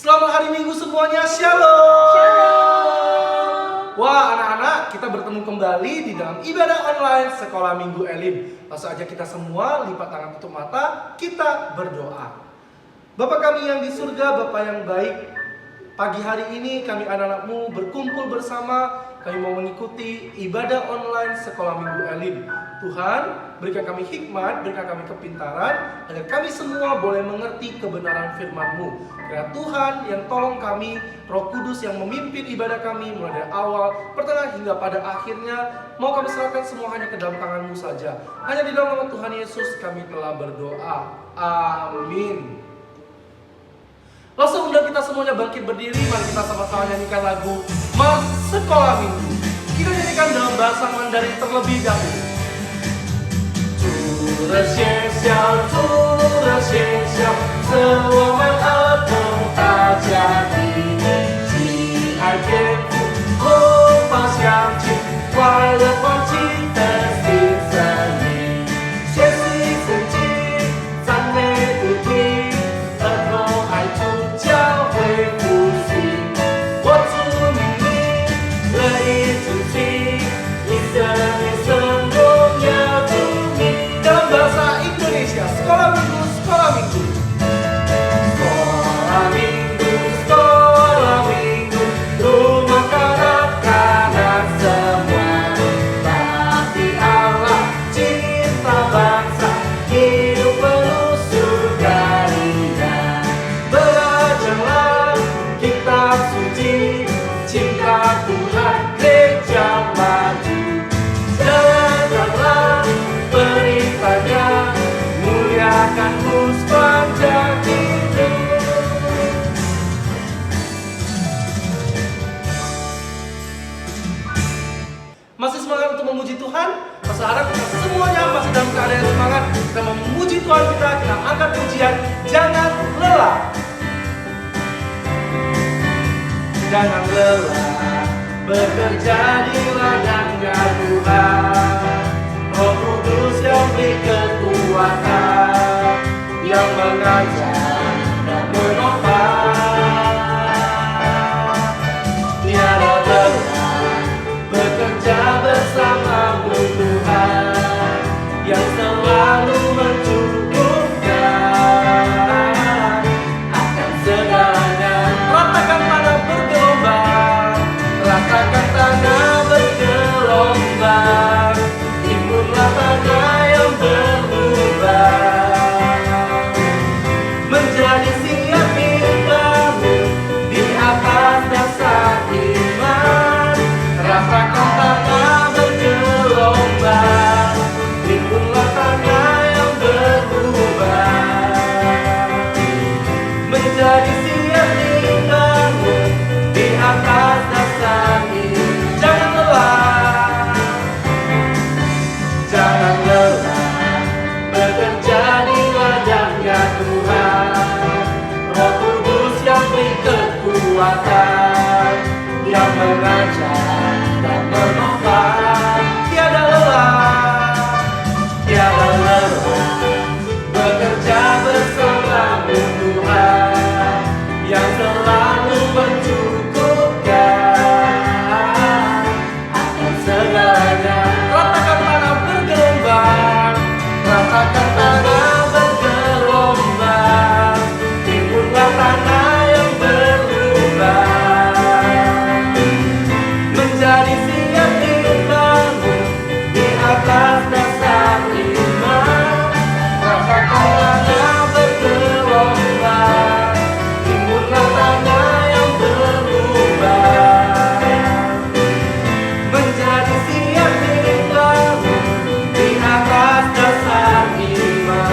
Selamat hari Minggu semuanya, Shalom. Shalom. Wah anak-anak, kita bertemu kembali di dalam ibadah online Sekolah Minggu Elim. Langsung aja kita semua lipat tangan tutup mata, kita berdoa. Bapa kami yang di surga, Bapa yang baik, pagi hari ini kami anak-anakmu berkumpul bersama. Kami mau mengikuti ibadah online Sekolah Minggu Elim. Tuhan, berikan kami hikmat, berikan kami kepintaran, agar kami semua boleh mengerti kebenaran firman-Mu. Kiranya Tuhan yang tolong kami, Roh Kudus yang memimpin ibadah kami mulai dari awal, pertengahan hingga pada akhirnya. Mau kami serahkan semua hanya ke dalam tangan-Mu saja. Hanya di dalam nama Tuhan Yesus kami telah berdoa. Amin. Langsung undang kita semuanya bangkit berdiri. Mari kita sama-sama nyanyikan lagu Mars Sekolah Minggu. Kita nyanyikan dalam bahasa Mandarin terlebih dahulu. 主的学校，主的学校，是我们儿童大家庭，喜爱天赋，后方向前，快乐团结的新生命，学习圣经，赞美不停，儿童爱主教会复兴，我主命令，乐意遵行，以色列神荣耀主名。Dalam bahasa Indonesia, Sekolah Minggu, Sekolah Minggu. Sekolah Minggu, Sekolah Minggu, rumah kanak-kanak semua. Bakti Allah, cinta bangsa, hidup penuh sukaria. Belajarlah kitab suci, cinta Tuhan, gereja maju. Jalanlah perintahnya, muliakan-Mu sepanjang hidup. Masih semangat untuk memuji Tuhan? Saya harap kita semuanya masih dalam keadaan semangat. Kita memuji Tuhan kita angkat pujian. Jangan lelah. Jangan lelah bekerja di ladangnya Tuhan. Roh Kudus yang beri kekuatan, yang mengajar dan menopang. Tiada lelah bekerja bersamamu Tuhan, yang selalu mencukupkan akan segalanya. Ratakan tanah bergelombang, ratakan tanah bergelombang. Timbullah tanah yang berlubang, menjadi siap dibangun di atas dasar iman. Rasakan tanah bergelombang, timbullah tanah yang berlubang, menjadi siap dibangun di atas dasar iman. Jangan lelah, jangan lelah bekerja di ladangnya Tuhan. Roh Kudus yang beri kekuatan, yang mengajar dan menopang. Tiada lelah, tiada lelah bekerja bersamamu Tuhan, yang selalu mencukupkan akan segalanya. Ratakan tanah bergelombang, ratakan tanah bergelombang, timbullah tanah yang berlubang, menjadi siap dibangun di atas dasar iman. Ratakan tanah bergelombang, timbullah tanah yang berlubang, menjadi siap dibangun di atas dasar iman.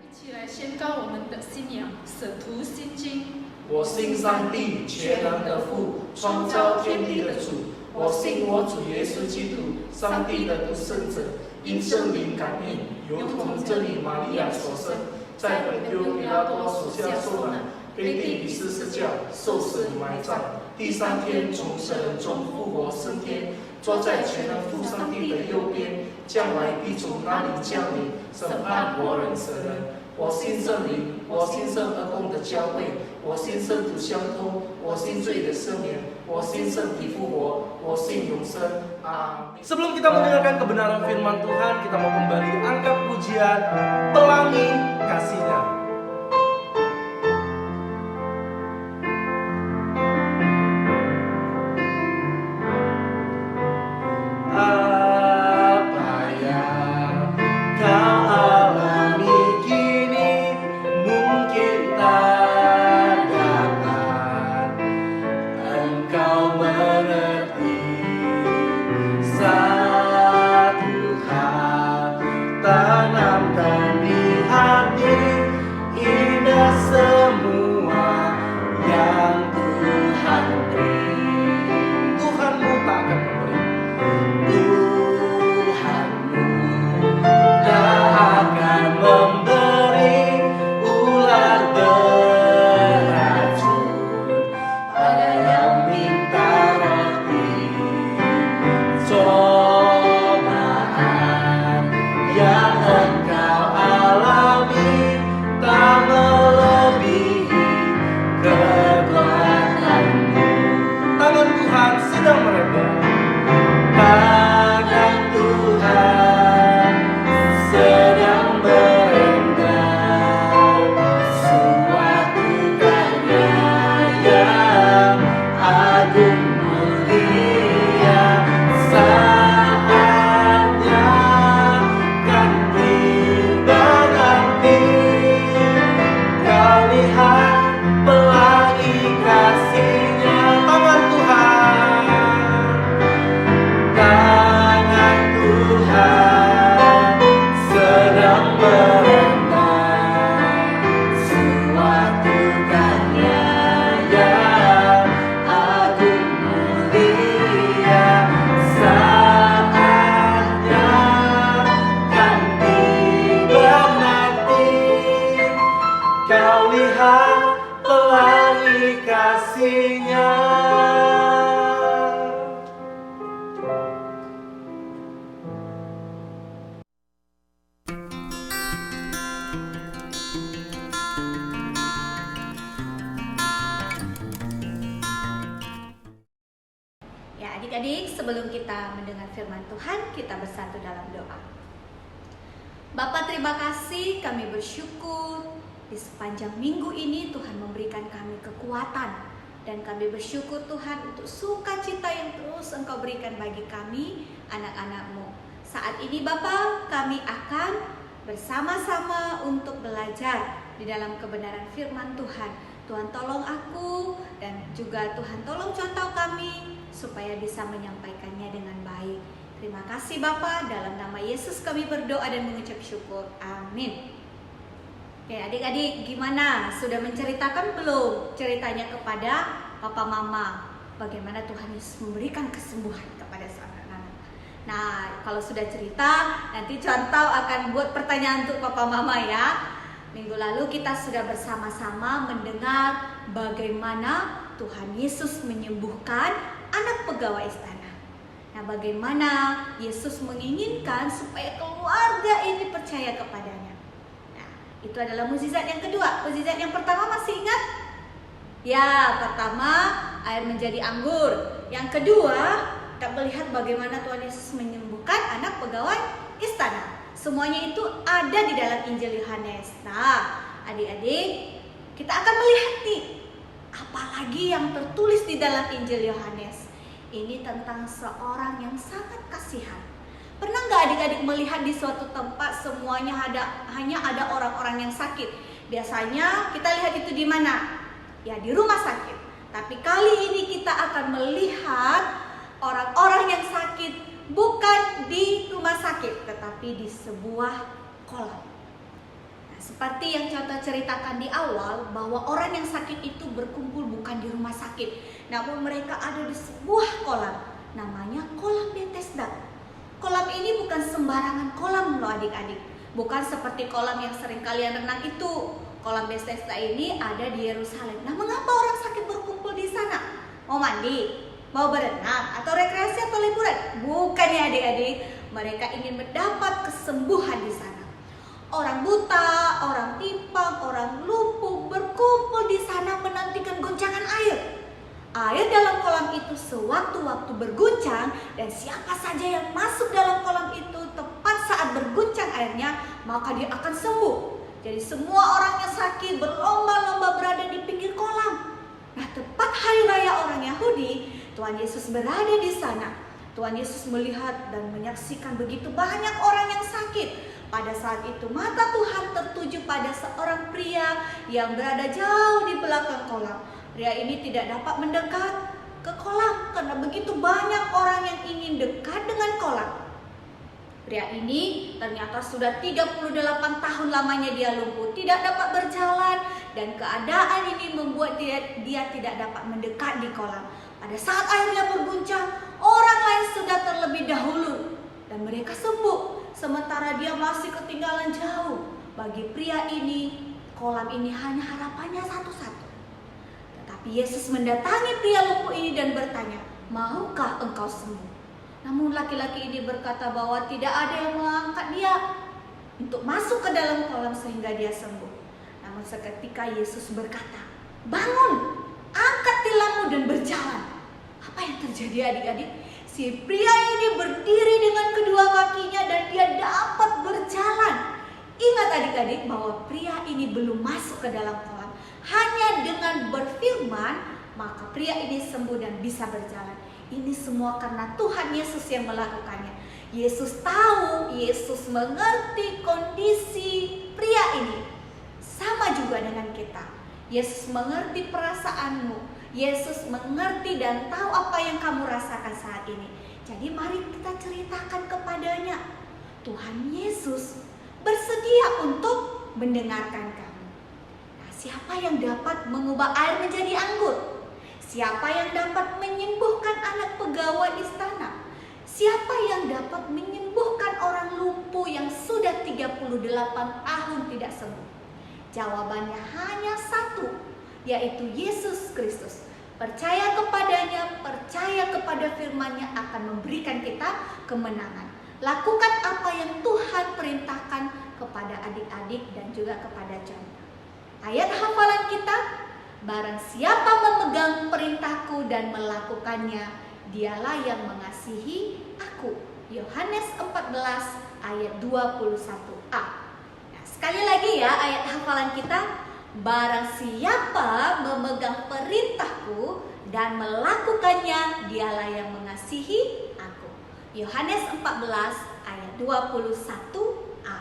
一起来宣告我们的信仰，舍徒心经。我信上帝全能的父，创造天地的主。我信我主耶稣基督，上帝的独生子，因圣灵感应，由童真理玛利亚所生，在本丢比拉多手下受难，被钉于十字架，受死埋葬，第三天从死人中复活升天，坐在全能父上帝的右边，将来必从那里降临，审判活人死人。我信圣灵，我信圣而共的教会，我信圣徒相通，我信罪的赦免，我信身体复活，我信永生。Amin. Sebelum kita mendengarkan kebenaran firman Tuhan, kita mau kembali angkat pujian Pelangi Kasih-Nya. Tanamkan di hati indah semua yang Tuhan beri. Tuhanmu tak akan memberi. Tuhanmu tak akan memberi ular beracun. Ada yang minta roti. Yang engkau alami tak melebihi kekuatanmu. Tangan Tuhan sedang merenggang. Tangan Tuhan sedang merenggang. Suatu karya yang agung mulia. Kau lihat pelangi kasih-Nya. Ya, adik-adik, sebelum kita mendengar firman Tuhan, kita bersatu dalam doa. Bapa, terima kasih, kami bersyukur di sepanjang minggu ini Tuhan memberikan kami kekuatan, dan kami bersyukur Tuhan untuk sukacita yang terus Engkau berikan bagi kami, anak-anak-Mu. Saat ini Bapa, kami akan bersama-sama untuk belajar di dalam kebenaran firman Tuhan. Tuhan tolong aku dan juga Tuhan tolong contoh kami supaya bisa menyampaikannya dengan baik. Terima kasih Bapa, dalam nama Yesus kami berdoa dan mengucap syukur. Amin. Oke, adik-adik, gimana? Sudah menceritakan belum ceritanya kepada papa mama? Bagaimana Tuhan Yesus memberikan kesembuhan kepada anak-anak? Nah, kalau sudah cerita, nanti contoh akan buat pertanyaan untuk papa mama ya. Minggu lalu kita sudah bersama-sama mendengar bagaimana Tuhan Yesus menyembuhkan anak pegawai istana. Nah, bagaimana Yesus menginginkan supaya keluarga ini percaya kepadanya. Itu adalah mukjizat yang kedua. Mukjizat yang pertama masih ingat? Ya, pertama air menjadi anggur. Yang kedua, kita melihat bagaimana Tuhan Yesus menyembuhkan anak pegawai istana. Semuanya itu ada di dalam Injil Yohanes. Nah, adik-adik, kita akan melihat nih, apalagi yang tertulis di dalam Injil Yohanes. Ini tentang seorang yang sangat kasihan. Pernah nggak adik-adik melihat di suatu tempat semuanya hanya ada orang-orang yang sakit? Biasanya kita lihat itu di mana? Ya, di rumah sakit. Tapi kali ini kita akan melihat orang-orang yang sakit bukan di rumah sakit, tetapi di sebuah kolam. Nah, seperti yang contoh ceritakan di awal, bahwa orang yang sakit itu berkumpul bukan di rumah sakit, namun mereka ada di sebuah kolam. Namanya kolam Bethesda. Kolam ini bukan sembarangan kolam loh adik-adik. Bukan seperti kolam yang sering kalian renang itu. Kolam Bethesda ini ada di Yerusalem. Nah, mengapa orang sakit berkumpul di sana? Mau mandi? Mau berenang? Atau rekreasi atau liburan? Bukan ya adik-adik, mereka ingin mendapat kesembuhan di sana. Orang buta, orang timpang, orang lumpuh berkumpul di sana menantikan goncangan air. Air dalam kolam itu sewaktu-waktu berguncang, dan siapa saja yang masuk dalam kolam itu tepat saat berguncang airnya, maka dia akan sembuh. Jadi semua orang yang sakit berlomba-lomba berada di pinggir kolam. Nah, tepat hari raya orang Yahudi, Tuhan Yesus berada di sana. Tuhan Yesus melihat dan menyaksikan begitu banyak orang yang sakit. Pada saat itu mata Tuhan tertuju pada seorang pria yang berada jauh di belakang kolam. Pria ini tidak dapat mendekat ke kolam karena begitu banyak orang yang ingin dekat dengan kolam. Pria ini ternyata sudah 38 tahun lamanya dia lumpuh, tidak dapat berjalan, dan keadaan ini membuat dia tidak dapat mendekat di kolam. Pada saat airnya berguncang, orang lain sudah terlebih dahulu dan mereka sembuh, sementara dia masih ketinggalan jauh. Bagi pria ini, kolam ini hanya harapannya satu-satu. Tetapi Yesus mendatangi pria lumpuh ini dan bertanya, "Maukah engkau sembuh?" Namun laki-laki ini berkata bahwa tidak ada yang mengangkat dia untuk masuk ke dalam kolam sehingga dia sembuh. Namun seketika Yesus berkata, "Bangun, angkat tilammu dan berjalan." Apa yang terjadi adik-adik? Si pria ini berdiri dengan kedua kakinya dan dia dapat berjalan. Ingat adik-adik bahwa pria ini belum masuk ke dalam kolam. Hanya dengan berfirman, maka pria ini sembuh dan bisa berjalan. Ini semua karena Tuhan Yesus yang melakukannya. Yesus tahu, Yesus mengerti kondisi pria ini. Sama juga dengan kita. Yesus mengerti perasaanmu. Yesus mengerti dan tahu apa yang kamu rasakan saat ini. Jadi mari kita ceritakan kepadanya. Tuhan Yesus bersedia untuk mendengarkan kamu. Siapa yang dapat mengubah air menjadi anggur? Siapa yang dapat menyembuhkan anak pegawai istana? Siapa yang dapat menyembuhkan orang lumpuh yang sudah 38 tahun tidak sembuh? Jawabannya hanya satu, yaitu Yesus Kristus. Percaya kepadanya, percaya kepada firman-Nya akan memberikan kita kemenangan. Lakukan apa yang Tuhan perintahkan kepada adik-adik dan juga kepada jemaat. Ayat hafalan kita, barang siapa memegang perintahku dan melakukannya, dialah yang mengasihi aku. Yohanes 14 ayat 21a. Nah, sekali lagi ya ayat hafalan kita, barang siapa memegang perintahku dan melakukannya, dialah yang mengasihi aku. Yohanes 14 ayat 21a.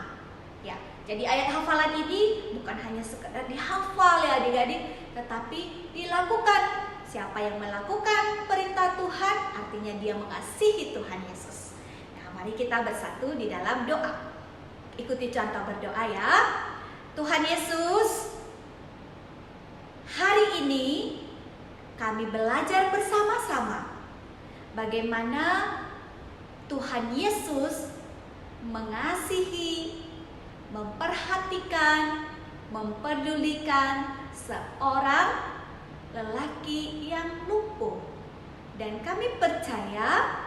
Ya, jadi ayat hafalan ini bukan hanya sekedar dihafal ya adik-adik, tetapi dilakukan. Siapa yang melakukan perintah Tuhan, artinya dia mengasihi Tuhan Yesus. Nah, mari kita bersatu di dalam doa. Ikuti contoh berdoa ya. Tuhan Yesus, hari ini kami belajar bersama-sama bagaimana Tuhan Yesus mengasihi, memperhatikan, mempedulikan seorang lelaki yang lumpuh. Dan kami percaya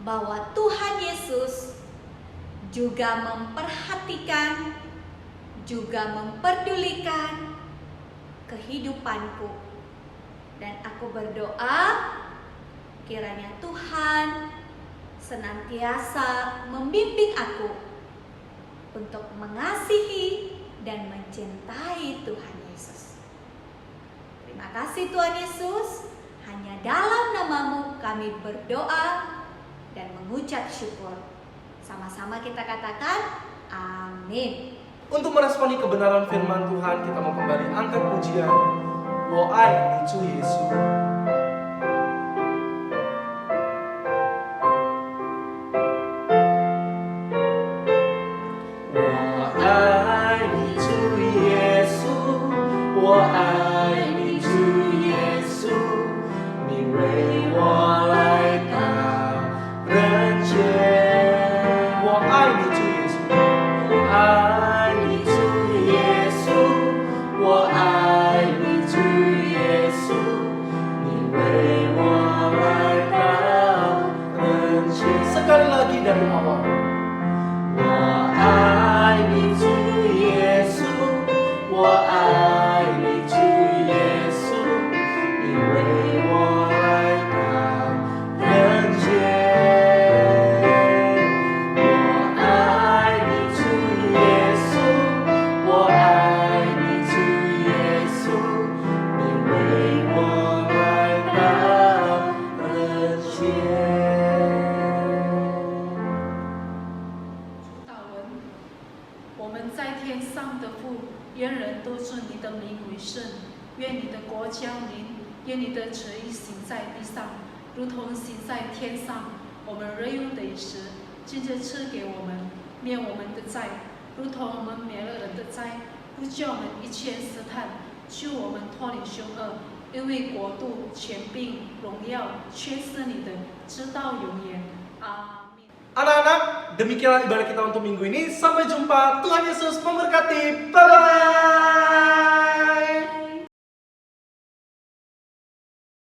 bahwa Tuhan Yesus juga memperhatikan, juga mempedulikan kehidupanku. Dan aku berdoa kiranya Tuhan senantiasa membimbing aku untuk mengasihi dan mencintai Tuhan Yesus. Terima kasih Tuhan Yesus, hanya dalam nama-Mu kami berdoa dan mengucap syukur. Sama-sama kita katakan amin. Untuk meresponi kebenaran firman Tuhan, kita mau kembali angkat pujian 我爱你主耶稣。 我爱你主耶稣，你为我来到人间。我爱你主耶稣，我爱你主耶稣，我爱你主耶稣，你的名为圣，愿你的国降临，愿你的旨意行在地上，如同行在天上。我们日用的食，今日赐给我们，免我们的债，如同我们免了人的债，不叫我们一切试探，救我们脱离凶恶。因为国度、权柄、荣耀，全是你的，直到永远。阿min。 Anak-anak, demikianlah ibadah kita untuk minggu ini. Sampai jumpa. Tuhan Yesus memberkati. Bye-bye.